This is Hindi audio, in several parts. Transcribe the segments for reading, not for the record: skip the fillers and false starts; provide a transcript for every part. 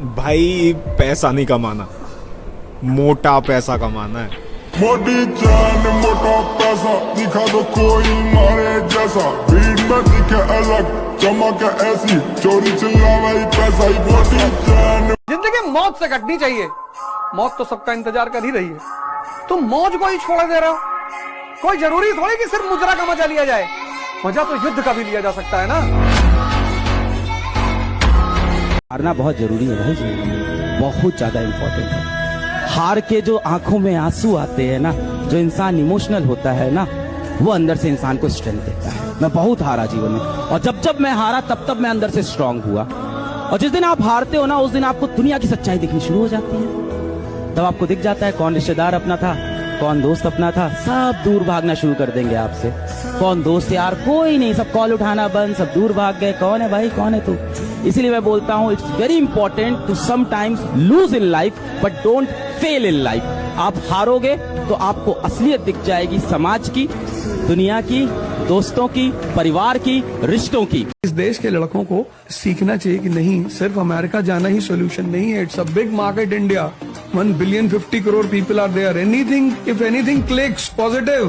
भाई पैसा नहीं कमाना, मोटा पैसा कमाना है। मोटी जान मोटा पैसा दिखा दो कोई मारे जैसा, भीड़ में दिखे अलग चमक ऐसी, चोरी चिल्लावाई पैसा ही मोटी जान। जिंदगी मौत से कटनी चाहिए, मौत तो सबका इंतजार कर ही रही है, तुम मौज को ही छोड़ दे रहे हो। कोई जरूरी थोड़ी कि सिर्फ मुजरा का मजा लिया जाए, मजा तो युद्ध का भी लिया जा सकता है ना। हारना बहुत जरूरी है भाई जी, बहुत ज्यादा इंपॉर्टेंट है। हार के जो आंखों में आंसू आते हैं ना, जो इंसान इमोशनल होता है ना, वो अंदर से इंसान को स्ट्रेंथ देता है। मैं बहुत हारा जीवन में, और जब जब मैं हारा तब मैं अंदर से स्ट्रांग हुआ। और जिस दिन आप हारते हो ना, उस दिन आपको दुनिया की सच्चाई दिखनी शुरू हो जाती है। तब आपको दिख जाता है कौन रिश्तेदार अपना था, कौन दोस्त अपना था। सब दूर भागना शुरू कर देंगे आपसे। कौन दोस्त यार, कोई नहीं, सब कॉल उठाना बंद, सब दूर भाग गए। कौन है भाई, कौन है तू? इसीलिए मैं बोलता हूं, it's very important to sometimes lose in life but don't fail in life. आप हारोगे तो आपको असलियत दिख जाएगी, समाज की, दुनिया की, दोस्तों की, परिवार की, रिश्तों की। इस देश के लड़कों को सीखना चाहिए कि नहीं, सिर्फ अमेरिका जाना ही सोल्यूशन नहीं है। It's a big market India, 1 billion 50 crore people are there. If anything clicks positive,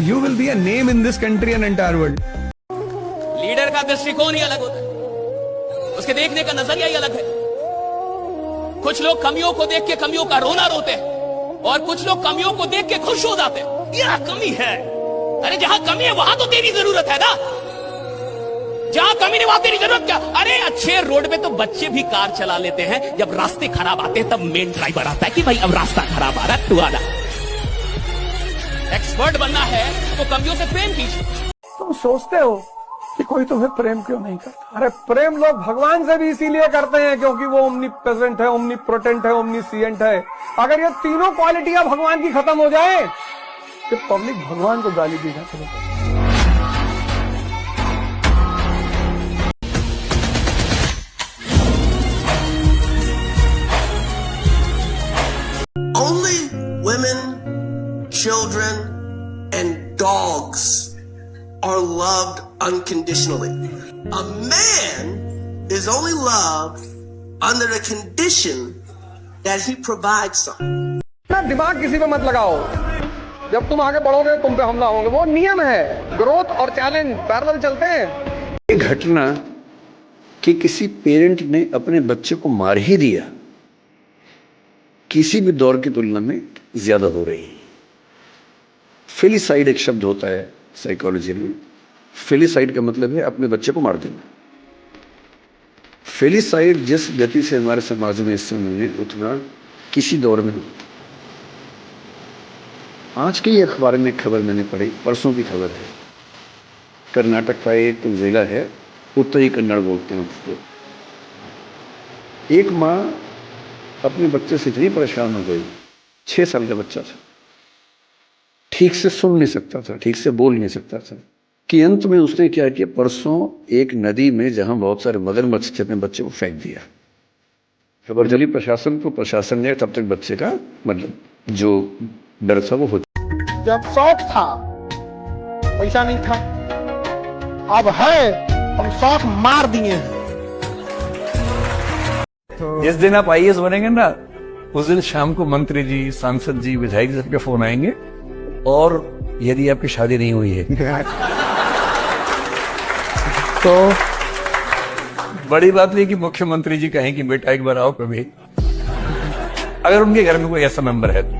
you will be a name in this country and entire world. Leader का दृष्टिकोण ही अलग होता है, उसके देखने का नजरिया ही अलग है। कुछ लोग कमियों को देख के कमियों का रोना रोते हैं, और कुछ लोग कमियों को देख के खुश हो जाते हैं। यह कमी है, अरे जहां कमी है वहां तो तेरी जरूरत है ना, जहां कमी नहीं वहां तेरी जरूरत क्या। अरे अच्छे रोड पे तो बच्चे भी कार चला लेते हैं, जब रास्ते खराब आते हैं तब मेन ड्राइवर आता है कि भाई अब रास्ता खराब आ रहा है, तू आना। एक्सपर्ट बनना है तो कमियों से प्रेम कीजिए। तुम सोचते हो कि कोई तुम्हें प्रेम क्यों नहीं करता? अरे प्रेम लोग भगवान से भी इसीलिए करते हैं क्योंकि वो ओमनी प्रेजेंट है, ओमनी प्रोटेंट है, ओमनीसिएंट है। अगर ये तीनों क्वालिटियां भगवान की खत्म हो जाए तो पब्लिक भगवान को गाली देना शुरू कर। Only women, children, and dogs are loved unconditionally. A man is only loved under the condition that he provides something. ना दिमाग किसी पे मत लगाओ, जब तुम आगे बढ़ोगे तुम पे हमला होंगे। वो नियम है, ग्रोथ और चैलेंज पैरेलल चलते हैं। ये घटना कि किसी पेरेंट ने अपने बच्चे को मार ही दिया, किसी भी दौर की तुलना में ज्यादा हो रही है। फिलिसाइड एक शब्द होता है साइकोलॉजी में। फिलिसाइड का मतलब है अपने बच्चे को मार देना। फिलिसाइड जिस गति से हमारे समाज में इस समय उतना किसी दौर में, आज के ही अखबार में खबर मैंने पढ़ी, परसों की खबर है, कर्नाटक का एक जिला है, उत्तरी कन्नड़ बोलते हैं उसको। एक माँ अपने बच्चे से इतनी परेशान हो गई, 6 साल का बच्चा था, ठीक से सुन नहीं सकता था, ठीक से बोल नहीं सकता था, कि अंत में उसने क्या किया, परसों एक नदी में जहां बहुत सारे मगरमच्छ थे, अपने बच्चे को फेंक दिया। खबर चली प्रशासन को, प्रशासन ने तब तक बच्चे का मतलब जो डर था वो हो। जब शौक था पैसा नहीं था, अब है, हम शौक मार दिए हैं। जिस दिन आप आईएएस बनेंगे ना, उस दिन शाम को मंत्री जी, सांसद जी, विधायक जी सबके फोन आएंगे, और यदि आपकी शादी नहीं हुई है तो बड़ी बात नहीं कि मुख्यमंत्री जी कहें कि बेटा एक बार आओ कभी, अगर उनके घर में कोई ऐसा मेंबर है तो।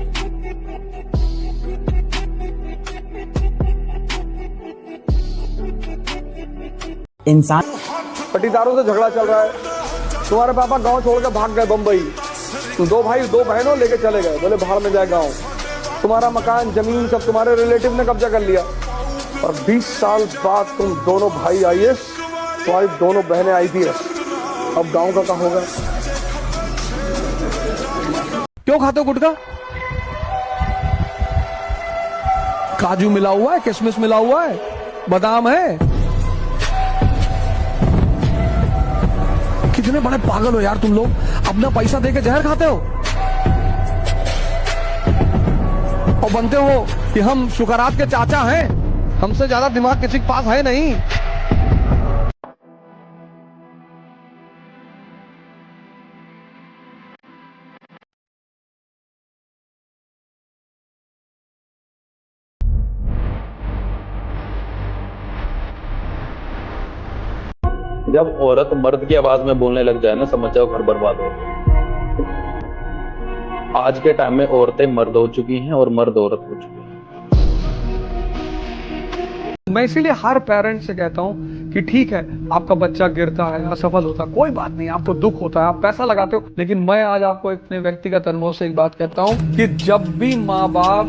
इंसान पटीदारों से झगड़ा चल रहा है, तुम्हारे पापा गांव छोड़ के भाग गए बंबई, तुम 2 भाई 2 बहनों लेके चले गए, बोले बाहर में जाए गांव। तुम्हारा मकान जमीन सब तुम्हारे रिलेटिव ने कब्जा कर लिया, और 20 साल बाद तुम दोनों भाई आईएएस, तुम्हारी दोनों बहनें आईपीएस। अब गांव का क्या होगा? क्यों खाते हो गुटखा? काजू मिला हुआ है, किशमिश मिला हुआ है, बादाम है। कितने बड़े पागल हो यार तुम लोग, अपना पैसा देके जहर खाते हो और बनते हो कि हम शुकरात के चाचा हैं। हमसे ज्यादा दिमाग किसी के पास है नहीं। जब औरत मर्द की आवाज में बोलने लग जाए ना, समझ जाओ घर बर्बाद हो। आज के टाइम में औरतें मर्द हो चुकी हैं और मर्द औरत हो चुके हैं। मैं इसीलिए हर पेरेंट से कहता हूँ कि ठीक है, आपका बच्चा गिरता है, असफल होता है, कोई बात नहीं, आपको दुख होता है, आप पैसा लगाते हो, लेकिन मैं आज आपको अपने व्यक्तिगत अनुभव से एक बात कहता हूँ कि जब भी माँ बाप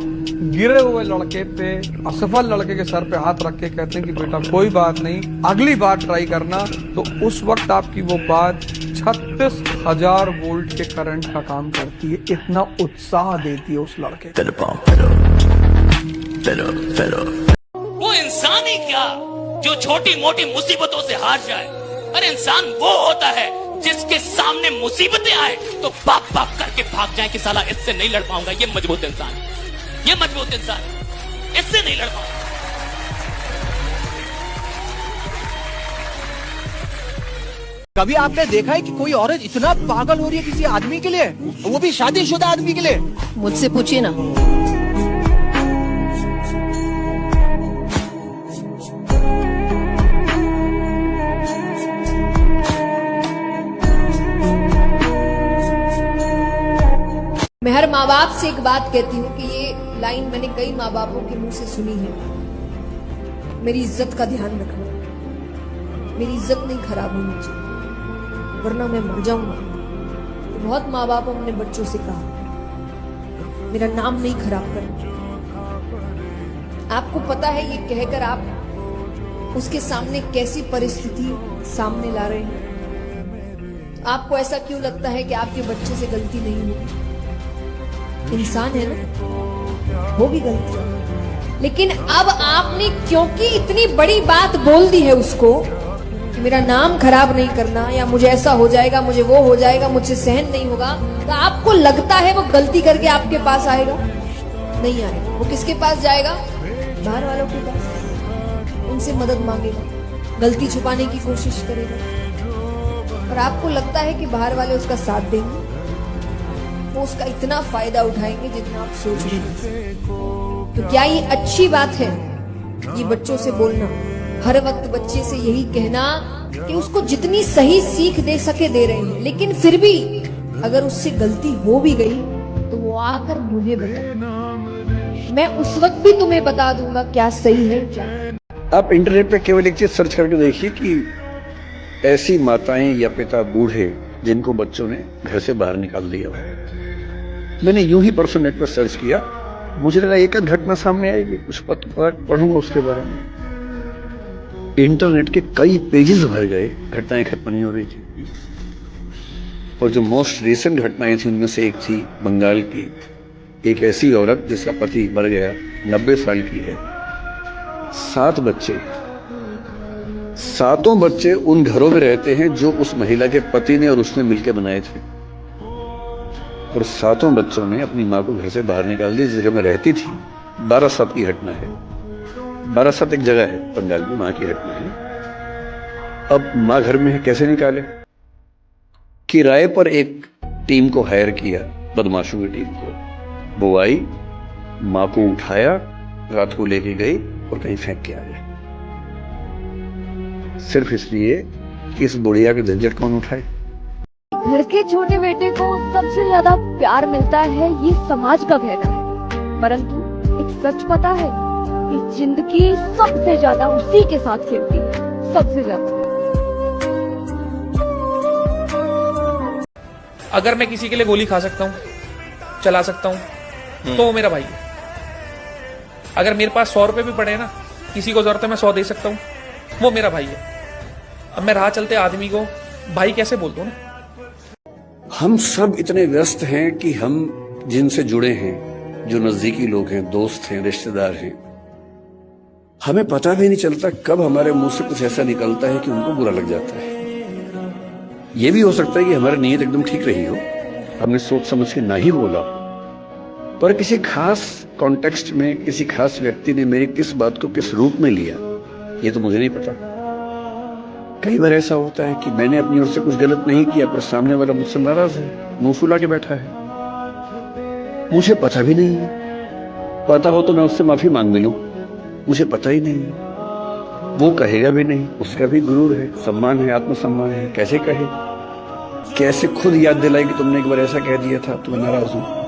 गिरे हुए लड़के पे, असफल लड़के के सर पे हाथ रख के कहते हैं कि बेटा कोई बात नहीं, अगली बार ट्राई करना, तो उस वक्त आपकी वो बात 36,000 वोल्ट के करंट का काम करती है। इतना उत्साह देती है उस लड़के वो इंसान ही क्या जो छोटी मोटी मुसीबतों से हार जाए। अरे इंसान वो होता है जिसके सामने मुसीबतें आए तो बाप बाप करके भाग जाए कि साला इससे नहीं लड़ पाऊंगा। ये मजबूत इंसान, ये मजबूत इंसान, इससे नहीं लड़ पाऊंगा। कभी आपने देखा है कि कोई औरत इतना पागल हो रही है किसी आदमी के लिए, वो भी शादीशुदा आदमी के लिए? मुझसे पूछिए ना। मैं हर माँ बाप से एक बात कहती हूँ कि ये लाइन मैंने कई माँ बापों के मुंह से सुनी है, मेरी इज्जत का ध्यान रखना, मेरी इज्जत नहीं खराब होनी चाहिए वरना मैं मर जाऊंगा। बहुत माँ बापों ने अपने बच्चों से कहा मेरा नाम नहीं खराब करना। आपको पता है ये कहकर आप उसके सामने कैसी परिस्थिति सामने ला रहे हैं। आपको ऐसा क्यों लगता है कि आपके बच्चे से गलती नहीं होगी? इंसान है ना, होगी गलती, लेकिन अब आपने क्योंकि इतनी बड़ी बात बोल दी है उसको कि मेरा नाम खराब नहीं करना, या मुझे ऐसा हो जाएगा, मुझे वो हो जाएगा, मुझसे सहन नहीं होगा, तो आपको लगता है वो गलती करके आपके पास आएगा? नहीं आएगा। वो किसके पास जाएगा? बाहर वालों के पास, उनसे मदद मांगेगा, गलती छुपाने की कोशिश करेगा। और आपको लगता है कि बाहर वाले उसका साथ देंगे? वो उसका इतना फायदा उठाएंगे जितना आप सोच रहे हैं। तो क्या ये अच्छी बात है ये बच्चों से बोलना, हर वक्त बच्चे से यही कहना कि उसको जितनी सही सीख दे सके दे रहे हैं, लेकिन फिर भी अगर उससे गलती हो भी गई तो वो आकर मुझे बता, मैं उस वक्त भी तुम्हें बता दूंगा क्या सही है क्या। आप इंटरनेट पे केवल एक चीज सर्च करके देखिए कि ऐसी माताएं या पिता बूढ़े जिनको बच्चों ने घर से बाहर निकाल दिया। मैंने यूं ही परसों नेट पर सर्च किया, मुझे लगा एक घटना सामने आएगी, कुछ पढ़ूंगा उसके बारे में। इंटरनेट के कई पेजेस भर गए, घटनाएं खत्म नहीं हो रही थी। और जो मोस्ट रिसेंट घटनाएं थी उनमें से एक थी बंगाल की, एक ऐसी औरत जिसका पति मर गया, 90 साल की है, 7 बच्चे, 7 बच्चे उन घरों में रहते हैं जो उस महिला के पति ने और उसने मिलकर बनाए थे। और 7 बच्चों ने अपनी माँ को घर से बाहर निकाल दी जिस जगह में रहती थी। 12/7 की घटना है। 12/7 एक जगह है बंगाल में, माँ की घटना है। अब माँ घर में है, कैसे निकाले? किराए पर एक टीम को हायर किया, बदमाशों की टीम को। वो आई, माँ को उठाया, रात को लेके गई और कहीं फेंक के आ गए, सिर्फ इसलिए कि इस बुढ़िया के झंझट कौन उठाए। घर के छोटे बेटे को सबसे ज्यादा प्यार मिलता है, ये समाज का कहना है, परंतु एक सच पता है कि जिंदगी सबसे ज्यादा उसी के साथ खेलती है, सबसे ज्यादा। अगर मैं किसी के लिए गोली खा सकता हूँ, चला सकता हूँ, तो वो मेरा भाई है। अगर मेरे पास 100 रुपए भी पड़े ना, किसी को जरूरत है मैं 100 दे सकता हूँ, वो मेरा भाई है। अब मैं राह चलते आदमी को भाई कैसे बोल दूं ना? हम सब इतने व्यस्त हैं कि हम जिनसे जुड़े हैं, जो नजदीकी लोग हैं, दोस्त हैं, रिश्तेदार हैं, हमें पता भी नहीं चलता कब हमारे मुंह से कुछ ऐसा निकलता है कि उनको बुरा लग जाता है। यह भी हो सकता है कि हमारी नीयत एकदम ठीक रही हो, हमने सोच समझ के ना ही बोला, पर किसी खास कॉन्टेक्स्ट में किसी खास व्यक्ति ने मेरी किस बात को किस रूप में लिया, ये तो मुझे नहीं पता। कई बार ऐसा होता है कि मैंने अपनी ओर से कुछ गलत नहीं किया, पर सामने वाला मुझसे नाराज है, मुंह फुला के बैठा है, मुझे पता भी नहीं है। पता हो तो मैं उससे माफी मांग भी लूं, मुझे पता ही नहीं है। वो कहेगा भी नहीं, उसका भी गुरूर है, सम्मान है, आत्मसम्मान है, कैसे कहे, कैसे खुद याद दिलाई कि तुमने एक बार ऐसा कह दिया था, तो मैं नाराज हूं।